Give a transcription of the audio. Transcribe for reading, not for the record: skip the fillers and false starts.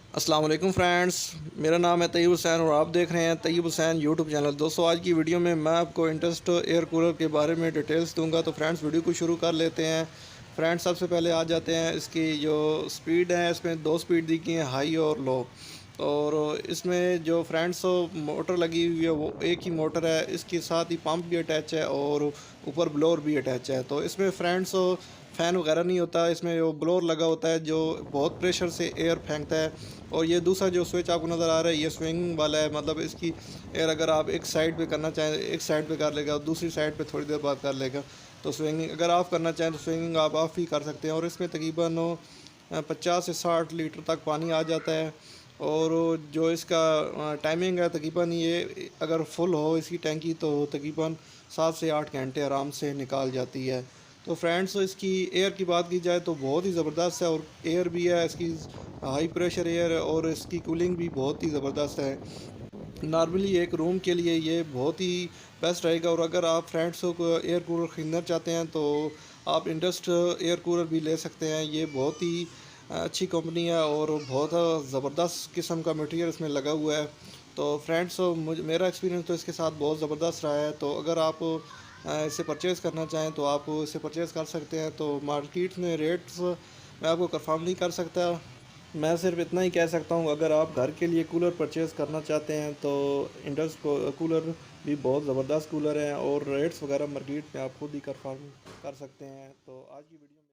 अस्सलाम वालेकुम फ्रेंड्स, मेरा नाम है तैयब हुसैन और आप देख रहे हैं तैयब हुसैन यूट्यूब चैनल। दोस्तों, आज की वीडियो में मैं आपको इंटरेस्ट एयर कूलर के बारे में डिटेल्स दूंगा। तो फ्रेंड्स, वीडियो को शुरू कर लेते हैं। फ्रेंड्स, सबसे पहले आ जाते हैं इसकी जो स्पीड है। इसमें दो स्पीड दी गई है, हाई और लो। और इसमें जो फ्रेंड्स मोटर लगी हुई है वो एक ही मोटर है। इसके साथ ही पंप भी अटैच है और ऊपर ब्लोअर भी अटैच है। तो इसमें फ्रेंड्स फ़ैन वगैरह नहीं होता, इसमें वो ब्लोअर लगा होता है जो बहुत प्रेशर से एयर फेंकता है। और ये दूसरा जो स्विच आपको नज़र आ रहा है ये स्विंग वाला है, मतलब इसकी एयर अगर आप एक साइड पे करना चाहें एक साइड पे कर लेगा और दूसरी साइड पे थोड़ी देर बाद कर लेगा। तो स्विंगिंग अगर आप करना चाहें तो स्विंगिंग आप ऑफ ही कर सकते हैं। और इसमें तकरीबन 50 से 60 लीटर तक पानी आ जाता है। और जो इसका टाइमिंग है, तकरीबन ये अगर फुल हो इसकी टैंकी तो तकरीबन 7 से 8 घंटे आराम से निकाल जाती है। तो फ्रेंड्स, इसकी एयर की बात की जाए तो बहुत ही ज़बरदस्त है। और एयर भी है इसकी, हाई प्रेशर एयर है और इसकी कूलिंग भी बहुत ही ज़बरदस्त है। नॉर्मली एक रूम के लिए ये बहुत ही बेस्ट रहेगा। और अगर आप फ्रेंड्स को एयर कूलर ख़रीदना चाहते हैं तो आप इंडस्ट एयर कूलर भी ले सकते हैं। ये बहुत ही अच्छी कंपनी है और बहुत ज़बरदस्त किस्म का मटेरियल इसमें लगा हुआ है। तो फ्रेंड्स, मेरा एक्सपीरियंस तो इसके साथ बहुत ज़बरदस्त रहा है। तो अगर आप इसे परचेज़ करना चाहें तो आप इसे परचेज़ कर सकते हैं। तो मार्केट में रेट्स मैं आपको कंफर्म नहीं कर सकता। मैं सिर्फ इतना ही कह सकता हूँ, अगर आप घर के लिए कूलर परचेज़ करना चाहते हैं तो इंडस कूलर भी बहुत ज़बरदस्त कूलर हैं। और रेट्स वगैरह मार्केट में आप खुद ही कंफर्म कर सकते हैं। तो आज की वीडियो में